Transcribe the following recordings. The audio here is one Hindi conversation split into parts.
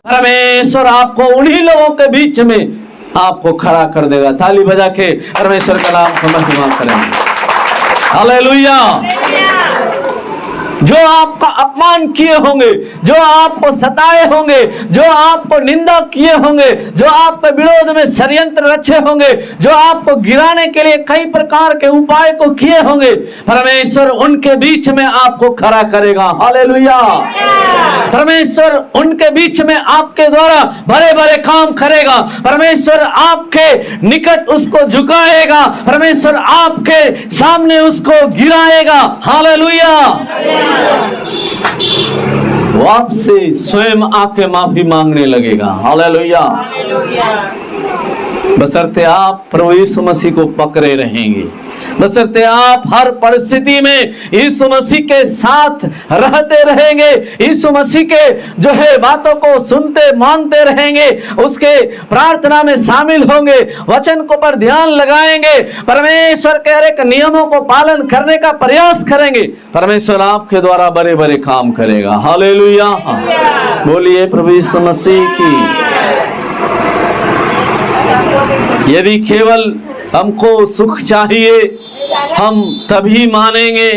परमेश्वर आपको उन्हीं लोगों के बीच में आपको खड़ा कर देगा। ताली बजा के परमेश्वर का नाम को महिमा करेंगे। हालेलुया। जो आपका अपमान किए होंगे, जो आपको सताए होंगे, जो आपको निंदा किए होंगे, जो आपके विरोध में षड्यंत्र रचे होंगे, जो आपको गिराने के लिए कई प्रकार के उपाय को किए होंगे, परमेश्वर उनके बीच में आपको खड़ा करेगा। हालेलुया। परमेश्वर उनके बीच में आपके द्वारा बड़े बड़े काम करेगा। परमेश्वर आपके निकट उसको झुकाएगा। परमेश्वर आपके सामने उसको गिराएगा। हालेलुया। वो आपसे स्वयं आके माफी मांगने लगेगा। हालेलुया। बशर्ते आप प्रभु यीशु मसीह को पकड़े रहेंगे, बशर्ते आप हर परिस्थिति में यीशु मसीह के साथ रहते रहेंगे, यीशु मसीह के जो है बातों को सुनते मानते रहेंगे, उसके प्रार्थना में शामिल होंगे, वचन को पर ध्यान लगाएंगे, परमेश्वर के हर एक नियमों को पालन करने का प्रयास करेंगे, परमेश्वर आपके द्वारा बड़े बड़े काम करेगा। हालेलुया। बोलिए प्रभु यीशु मसीह की। यदि केवल हमको सुख चाहिए, हम तभी मानेंगे,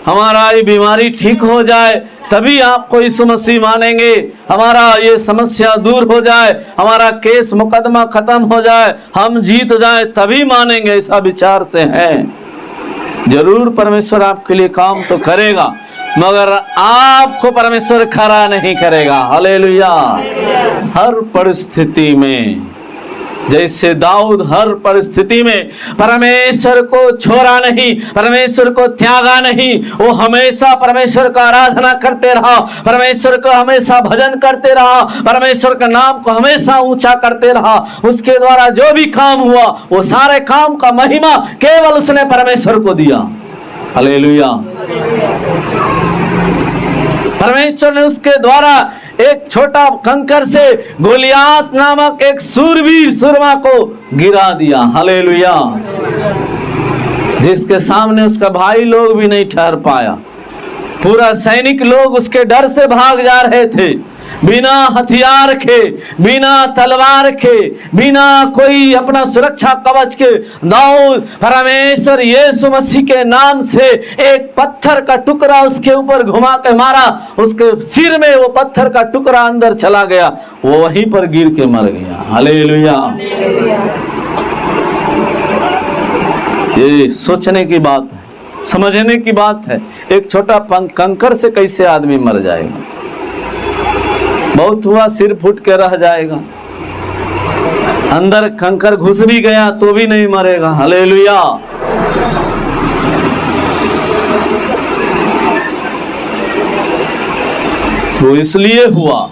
हमारा ये बीमारी ठीक हो जाए तभी आपको यीशु मसीह मानेंगे, हमारा ये समस्या दूर हो जाए, हमारा केस मुकदमा खत्म हो जाए, हम जीत जाए तभी मानेंगे, ऐसा विचार से है। जरूर परमेश्वर आपके लिए काम तो करेगा, मगर आपको परमेश्वर खड़ा नहीं करेगा। हालेलुया। हर परिस्थिति में, जैसे दाऊद हर परिस्थिति में परमेश्वर को छोड़ा नहीं, परमेश्वर को त्यागा नहीं, वो हमेशा परमेश्वर का आराधना करते रहा, परमेश्वर को हमेशा भजन करते रहा, परमेश्वर का नाम को हमेशा ऊंचा करते रहा। उसके द्वारा जो भी काम हुआ वो सारे काम का महिमा केवल उसने परमेश्वर को दिया। हालेलुया। परमेश्वर ने उसके द्वारा एक छोटा कंकर से गोलियात नामक एक सूरवीर सुरमा को गिरा दिया। हालेलुया। जिसके सामने उसका भाई लोग भी नहीं ठहर पाया, पूरा सैनिक लोग उसके डर से भाग जा रहे थे, बिना हथियार के, बिना तलवार के, बिना कोई अपना सुरक्षा कवच के दाऊद परमेश्वर यीशु मसीह के नाम से एक पत्थर का टुकड़ा उसके ऊपर घुमा के मारा, उसके सिर में वो पत्थर का टुकड़ा अंदर चला गया, वो वहीं पर गिर के मर गया। हालेलुया। ये सोचने की बात है, समझने की बात है, एक छोटा कंकर से कैसे आदमी मर जाएगा। बहुत हुआ सिर फूट के रह जाएगा, अंदर कंकर घुस भी गया तो भी नहीं मरेगा। हालेलुया। तो इसलिए हुआ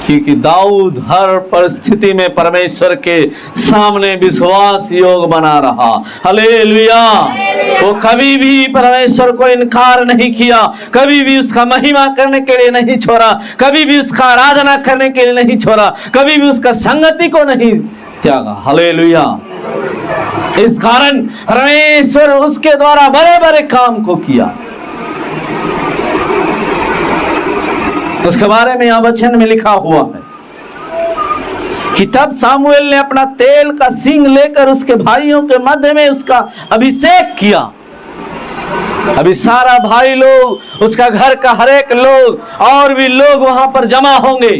क्योंकि दाऊद हर परिस्थिति में परमेश्वर के सामने विश्वास योग बना रहा। हालेलुया। वो कभी भी परमेश्वर को इनकार नहीं किया, कभी भी उसका महिमा करने के लिए नहीं छोड़ा, कभी भी उसका आराधना करने के लिए नहीं छोड़ा, कभी भी उसका संगति को नहीं त्यागा। हालेलुया। इस कारण परमेश्वर उसके द्वारा बड़े बड़े काम को किया। उसके बारे में यहाँ वचन में लिखा हुआ है कि तब सामुएल ने अपना तेल का सिंग लेकर उसके भाइयों के मध्य में उसका अभिषेक किया। अभी सारा भाई लोग, उसका घर का हर एक लोग और भी लोग वहां पर जमा होंगे।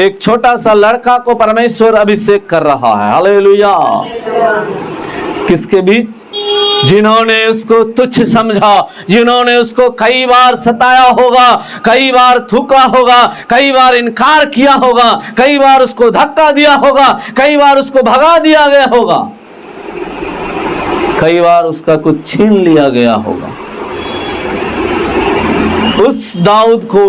एक छोटा सा लड़का को परमेश्वर अभिषेक कर रहा है। हालेलुया। किसके बीच? जिन्होंने उसको तुच्छ समझा, जिन्होंने उसको कई बार सताया होगा, कई बार थूका होगा, कई बार इनकार किया होगा, कई बार उसको धक्का दिया होगा, कई बार उसको भगा दिया गया होगा, कई बार उसका कुछ छीन लिया गया होगा। उस दाऊद को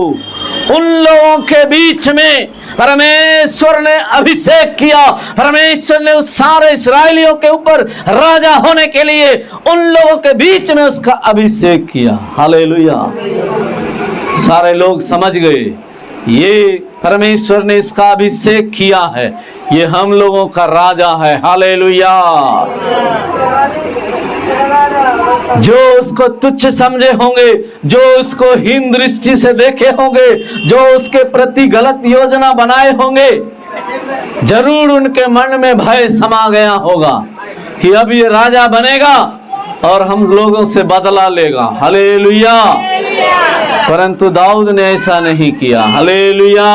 उन लोगों के बीच में परमेश्वर ने अभिषेक किया। परमेश्वर ने उस सारे इस्राएलियों के ऊपर राजा होने के लिए उन लोगों के बीच में उसका अभिषेक किया। हालेलुया। सारे लोग समझ गए ये परमेश्वर ने इसका अभिषेक किया है, ये हम लोगों का राजा है। हालेलुया। जो उसको तुच्छ समझे होंगे, जो उसको हीन दृष्टि से देखे होंगे, जो उसके प्रति गलत योजना बनाए होंगे, जरूर उनके मन में भय समा गया होगा कि अब ये राजा बनेगा और हम लोगों से बदला लेगा। हालेलुया। परंतु दाऊद ने ऐसा नहीं किया। हालेलुया।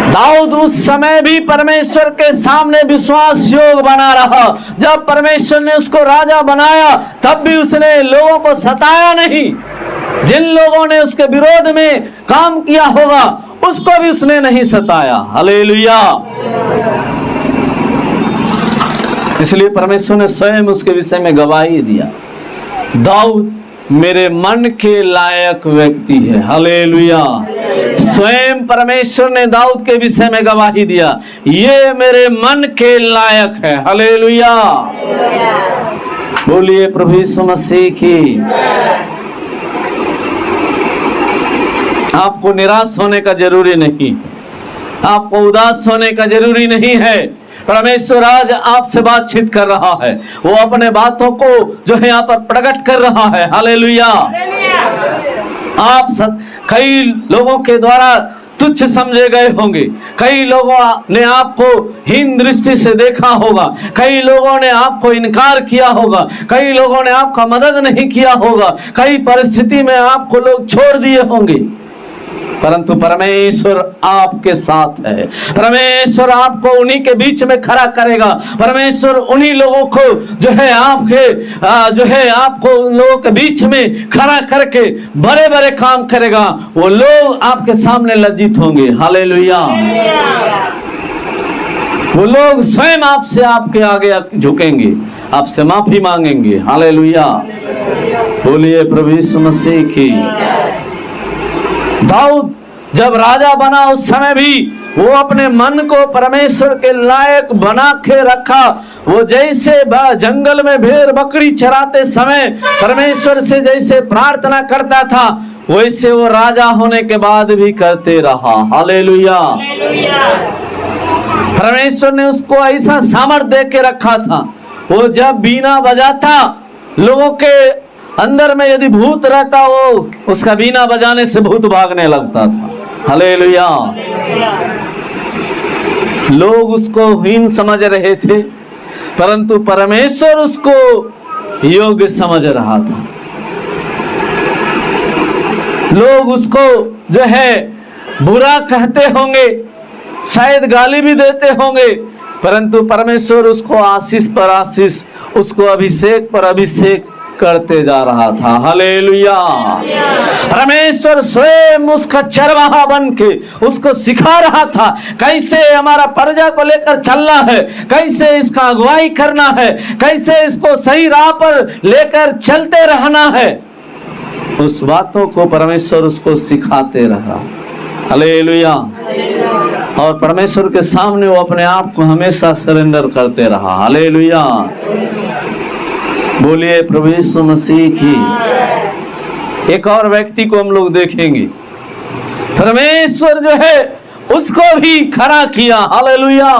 दाऊद उस समय भी परमेश्वर के सामने विश्वास योग बना रहा। जब परमेश्वर ने उसको राजा बनाया तब भी उसने लोगों को सताया नहीं। जिन लोगों ने उसके विरोध में काम किया होगा उसको भी उसने नहीं सताया। हालेलुया। इसलिए परमेश्वर ने स्वयं उसके विषय में गवाही दिया, दाऊद मेरे मन के लायक व्यक्ति है। हालेलुया। स्वयं परमेश्वर ने दाऊद के विषय में गवाही दिया, ये मेरे मन के लायक है। हालेलुया। बोलिए प्रभु यीशु मसीह की। आपको निराश होने का जरूरी नहीं, आपको उदास होने का जरूरी नहीं है। परमेश्वर आज आपसे बातचीत कर रहा है, वो अपने बातों को जो है यहाँ पर प्रकट कर रहा है। हालेलुया। आप कई लोगों के द्वारा तुच्छ समझे गए होंगे, कई लोगों ने आपको हीन दृष्टि से देखा होगा, कई लोगों ने आपको इनकार किया होगा, कई लोगों ने आपका मदद नहीं किया होगा, कई परिस्थिति में आपको लोग छोड़ दिए होंगे, परंतु परमेश्वर आपके साथ है। परमेश्वर आपको उन्हीं के बीच में खड़ा करेगा। परमेश्वर उन्हीं लोगों को जो है आपको उन लोगों के बीच में खड़ा करके बड़े बड़े काम करेगा। वो लोग आपके सामने लज्जित होंगे। हालेलुया। वो लोग स्वयं आपसे आपके आगे झुकेंगे, आपसे माफी मांगेंगे। हालेलुया। बोलिए प्रभु यीशु मसीह की। दाऊद जब राजा बना उस समय भी वो अपने मन को परमेश्वर के लायक बना के रखा। वो जैसे जंगल में भेड़ बकरी चराते समय परमेश्वर से जैसे प्रार्थना करता था वैसे वो राजा होने के बाद भी करते रहा। हालेलुया। परमेश्वर ने उसको ऐसा सामर्थ्य दे के रखा था, वो जब बीना बजाता लोगों के अंदर में यदि भूत रहता वो उसका बीना बजाने से भूत भागने लगता था। हालेलुया। लोग उसको हीन समझ रहे थे परंतु परमेश्वर उसको योग्य समझ रहा था। लोग उसको जो है बुरा कहते होंगे, शायद गाली भी देते होंगे, परंतु परमेश्वर उसको आशीष पर आशीष, उसको अभिषेक पर अभिषेक करते जा रहा था। हालेलुया। परमेश्वर स्वयं उसका चरवाहा बन के उसको सिखा रहा था कैसे हमारा प्रजा को लेकर चलना है, कैसे इसका अगुवाई करना है, कैसे इसको सही राह पर लेकर चलते रहना है। उस बातों को परमेश्वर उसको सिखाते रहा। हालेलुया। और परमेश्वर के सामने वो अपने आप को हमेशा सरेंडर करते रहा। हालेलुया। बोलिए प्रभु यीशु मसीह की। एक और व्यक्ति को हम लोग देखेंगे, परमेश्वर जो है उसको भी खड़ा किया। हालेलुया।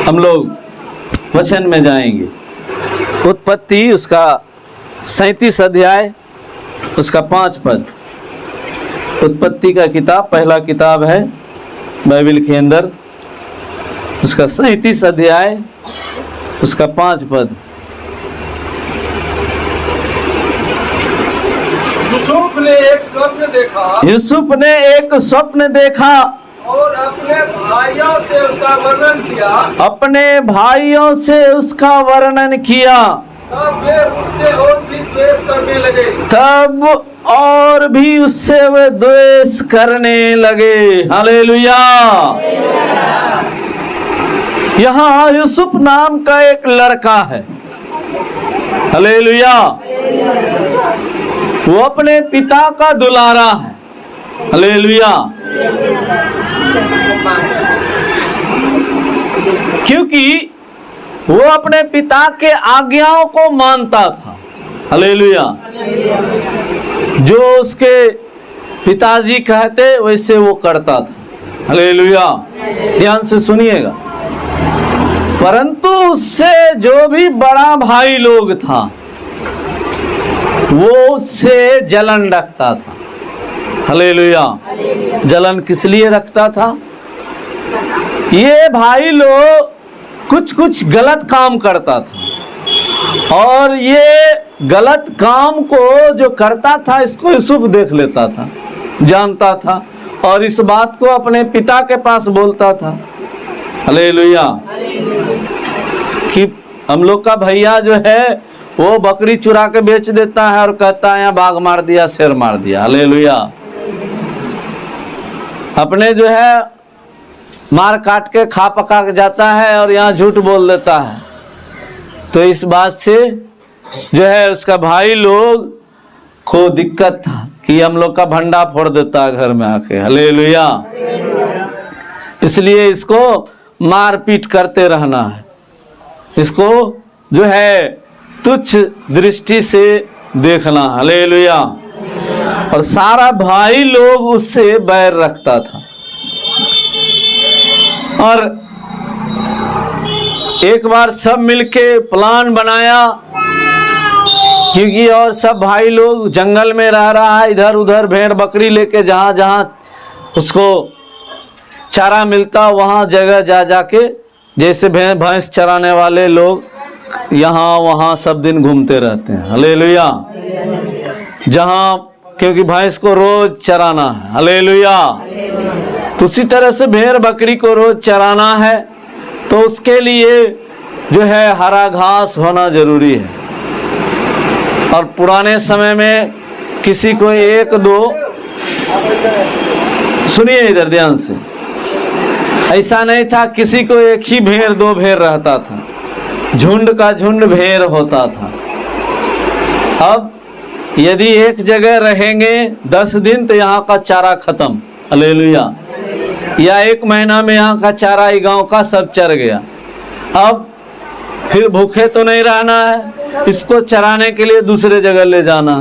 हम लोग वचन में जाएंगे। उत्पत्ति उसका 37 अध्याय उसका 5 पद। उत्पत्ति का किताब पहला किताब है बाइबल के अंदर, उसका 37 अध्याय उसका 5 पद। यूसुफ ने एक स्वप्न देखा। यूसुफ ने एक स्वप्न देखा और अपने भाइयों से उसका वर्णन किया। अपने भाइयों से उसका वर्णन किया। तब वे उससे और भी द्वेष करने लगे। तब और भी उससे वे द्वेष करने लगे। हालेलुया। यहाँ यूसुफ नाम का एक लड़का है। हालेलुया। वो अपने पिता का दुलारा है। हालेलुया। क्योंकि वो अपने पिता के आज्ञाओं को मानता था। हालेलुया। जो उसके पिताजी कहते वैसे वो करता था। हालेलुया। ध्यान से सुनिएगा। परंतु उससे जो भी बड़ा भाई लोग था वो उससे जलन रखता था। हालेलुया। जलन किस लिए रखता था? ये भाई लोग कुछ कुछ गलत काम करता था और ये गलत काम को जो करता था इसको यूसुफ देख लेता था, जानता था और इस बात को अपने पिता के पास बोलता था। हालेलुया। कि हम लोग का भैया जो है वो बकरी चुरा के बेच देता है और कहता है यहाँ बाघ मार दिया, शेर मार दिया। हालेलुया। अपने जो है मार काट के खा पका के जाता है और यहाँ झूठ बोल देता है। तो इस बात से जो है उसका भाई लोग को दिक्कत था कि हम लोग का भंडा फोड़ देता है घर में आके। हालेलुया। इसलिए इसको मार पीट करते रहना है, इसको जो है तुच्छ दृष्टि से देखना। हालेलुया। और सारा भाई लोग उससे बैर रखता था। और एक बार सब मिलके प्लान बनाया, क्योंकि और सब भाई लोग जंगल में रह रहा है, इधर उधर भेड़ बकरी लेके जहाँ जहाँ उसको चारा मिलता वहाँ जगह जा जाके, जैसे भैंस चराने वाले लोग यहाँ वहाँ सब दिन घूमते रहते हैं। हालेलुया। जहाँ क्योंकि भैंस को रोज चराना है। हालेलुया। तो उसी तरह से भेड़ बकरी को रोज चराना है, तो उसके लिए जो है हरा घास होना जरूरी है। और पुराने समय में किसी को एक दो, सुनिए इधर ध्यान से, ऐसा नहीं था किसी को एक ही भेड़ दो भेड़ रहता था, झुंड का झुंड भेड़ होता था। अब यदि एक जगह रहेंगे 10 दिन तो यहाँ का चारा खत्म। हालेलुया। या 1 महीना में यहाँ का चारा ही गांव का सब चर गया। अब फिर भूखे तो नहीं रहना है, इसको चराने के लिए दूसरे जगह ले जाना।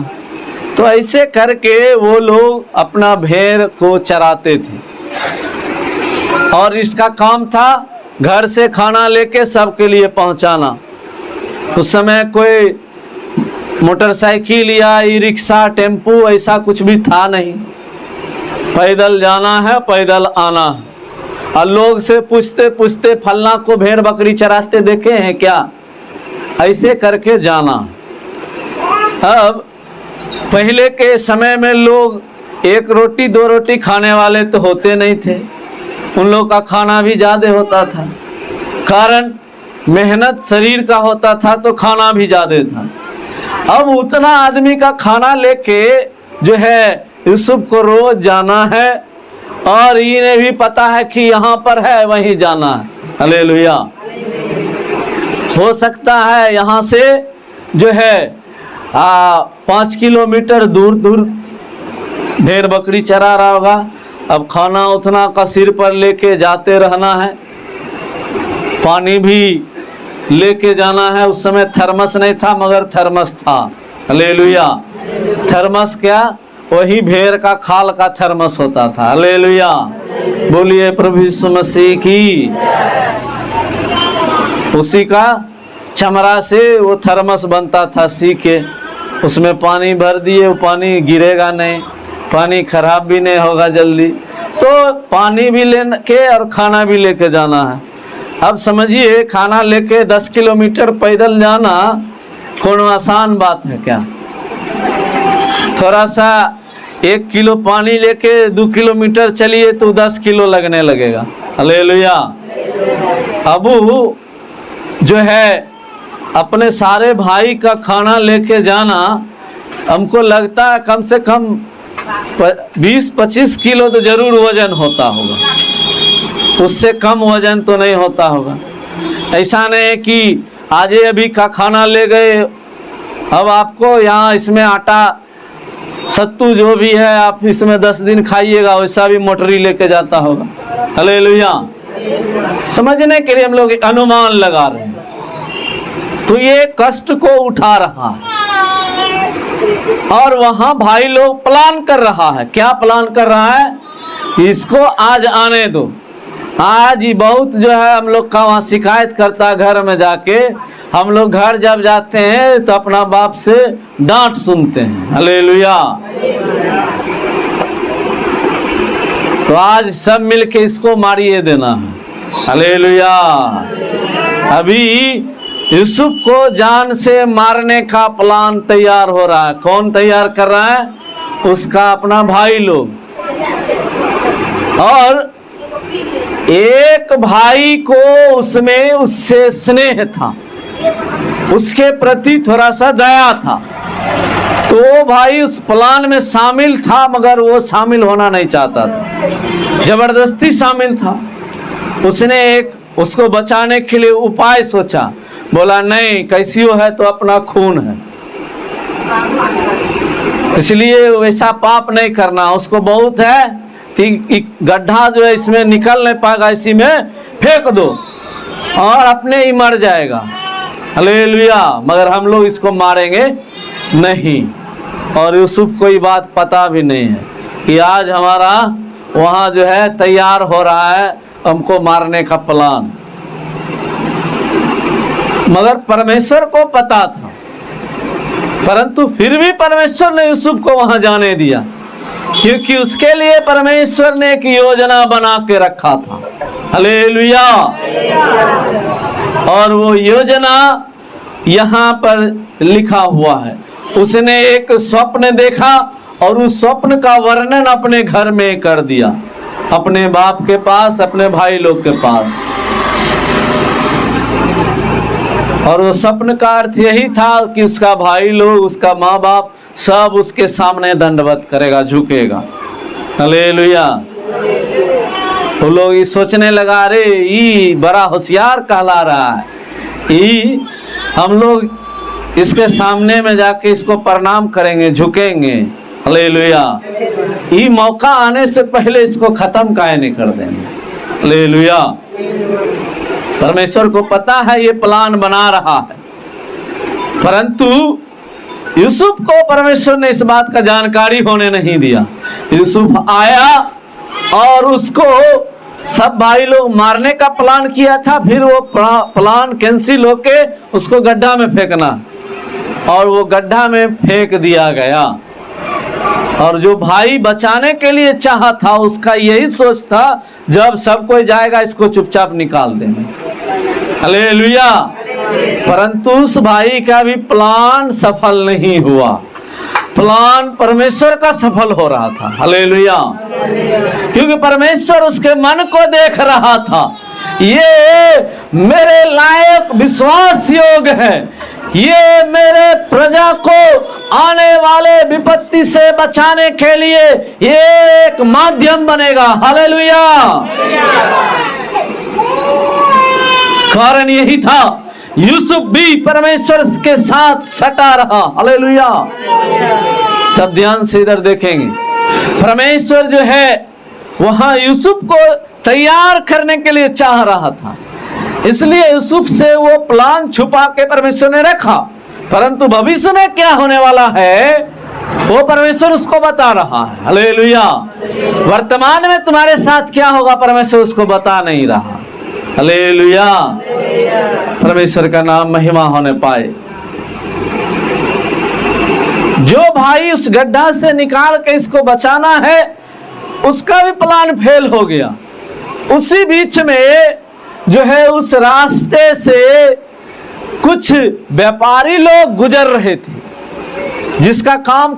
तो ऐसे करके वो लोग अपना भेड़ को चराते थे और इसका काम था घर से खाना लेके सबके लिए पहुंचाना। उस समय कोई मोटरसाइकिल या ई रिक्शा टेम्पू ऐसा कुछ भी था नहीं, पैदल जाना है पैदल आना है। और लोग से पूछते पूछते फलना को भेड़ बकरी चराते देखे हैं क्या, ऐसे करके जाना। अब पहले के समय में लोग 1 रोटी 2 रोटी खाने वाले तो होते नहीं थे, उन लोग का खाना भी ज़्यादा होता था, कारण मेहनत शरीर का होता था तो खाना भी ज़्यादा था। अब उतना आदमी का खाना लेके जो है यूसुफ को रोज जाना है और इन्हें भी पता है कि यहाँ पर है वहीं जाना है। हालेलुया। हो सकता है यहाँ से जो है 5 किलोमीटर दूर दूर भेड़ बकरी चरा रहा होगा। अब खाना उतना का सिर पर लेके जाते रहना है, पानी भी लेके जाना है। उस समय थर्मस नहीं था मगर थर्मस था। हालेलुया। थर्मस क्या, वही भेड़ का खाल का थर्मस होता था। हालेलुया। बोलिए प्रभु यीशु मसीह की। उसी का चमड़ा से वो थर्मस बनता था सी के, उसमें पानी भर दिए, वो पानी गिरेगा नहीं, पानी खराब भी नहीं होगा जल्दी। तो पानी भी लेके और खाना भी लेके जाना है। अब समझिए खाना लेके 10 किलोमीटर पैदल जाना कौन आसान बात है क्या? थोड़ा सा 1 किलो पानी लेके 2 किलोमीटर चलिए तो 10 किलो लगने लगेगा। हालेलुया। अबू जो है अपने सारे भाई का खाना लेके जाना, हमको लगता है कम से कम 20-25 किलो तो जरूर वजन होता होगा, उससे कम वजन तो नहीं होता होगा। ऐसा नहीं है कि आज अभी का खाना ले गए, अब आपको यहाँ इसमें आटा सत्तू जो भी है आप इसमें 10 दिन खाइएगा, वैसा भी मोटरी लेके जाता होगा। हालेलुया। समझने के लिए हम लोग अनुमान लगा रहे हैं। तो ये कष्ट को उठा रहा है और वहां भाई लोग प्लान कर रहा है। क्या प्लान कर रहा है? इसको आज आने दो, आज ही बहुत जो है हम लोग का वहाँ शिकायत करता है घर में जाके। हम लोग घर जब जाते हैं तो अपना बाप से डांट सुनते हैं। हालेलुया। तो आज सब मिलके इसको मारिए देना है। हालेलुया। अभी यूसुफ को जान से मारने का प्लान तैयार हो रहा है। कौन तैयार कर रहा है? उसका अपना भाई लोग। और एक भाई को उसमें उससे स्नेह था, उसके प्रति थोड़ा सा दया था, तो वो भाई उस प्लान में शामिल था, मगर वो शामिल होना नहीं चाहता था, जबरदस्ती शामिल था। उसने एक उसको बचाने के लिए उपाय सोचा। बोला नहीं, कैसी हो है तो अपना खून है, इसलिए वैसा पाप नहीं करना। उसको बहुत है, गड्ढा जो है इसमें निकल नहीं पाएगा, इसी में फेंक दो और अपने ही मर जाएगा। हालेलुया। मगर हम लोग इसको मारेंगे नहीं। और यूसुफ को ये बात पता भी नहीं है कि आज हमारा वहाँ जो है तैयार हो रहा है हमको मारने का प्लान। मगर परमेश्वर को पता था, परंतु फिर भी परमेश्वर ने यूसुफ को वहाँ जाने दिया, क्योंकि उसके लिए परमेश्वर ने एक योजना बना के रखा था। हालेलुया। और वो योजना यहाँ पर लिखा हुआ है। उसने एक स्वप्न देखा और उस स्वप्न का वर्णन अपने घर में कर दिया, अपने बाप के पास, अपने भाई लोग के पास। और वो स्वप्न का अर्थ यही था कि उसका भाई लोग, उसका माँ बाप सब उसके सामने दंडवत करेगा, झुकेगा। हालेलुया। वो लोग ये सोचने लगा, अरे ये बड़ा होशियार कहला रहा है, ये हम लोग इसके सामने में जाके इसको प्रणाम करेंगे, झुकेंगे। हालेलुया। ये मौका आने से पहले इसको खत्म काहे नहीं कर देंगे। हालेलुया। परमेश्वर को पता है ये प्लान बना रहा है, परंतु यूसुफ को परमेश्वर ने इस बात का जानकारी होने नहीं दिया। यूसुफ आया और उसको सब भाई लोग मारने का प्लान किया था, फिर वो प्लान कैंसिल होके उसको गड्ढा में फेंकना, और वो गड्ढा में फेंक दिया गया। और जो भाई बचाने के लिए चाहा था, उसका यही सोच था, जब सब कोई जाएगा इसको चुपचाप निकाल देंगे। हालेलुया। परंतु उस भाई का भी प्लान सफल नहीं हुआ, प्लान परमेश्वर का सफल हो रहा था। हालेलुया। क्योंकि परमेश्वर उसके मन को देख रहा था, ये मेरे लायक विश्वास योग्य है, ये मेरे प्रजा को आने वाले विपत्ति से बचाने के लिए ये एक माध्यम बनेगा। हालेलुया। कारण यही था, यूसुफ भी परमेश्वर के साथ सटा रहा। हालेलुया। सब ध्यान से इधर देखेंगे। परमेश्वर जो है वहां यूसुफ को तैयार करने के लिए चाह रहा था, इसलिए यूसुफ से वो प्लान छुपा के परमेश्वर ने रखा। परंतु भविष्य में क्या होने वाला है वो परमेश्वर उसको बता रहा है। हालेलुया। वर्तमान में तुम्हारे साथ क्या होगा परमेश्वर उसको बता नहीं रहा। हालेलुया। परमेश्वर का नाम महिमा होने पाए। जो भाई उस गड्ढा से निकाल के इसको बचाना है, उसका भी प्लान फेल हो गया। उसी बीच में जो है उस रास्ते से कुछ व्यापारी लोग गुजर रहे थे, जिसका काम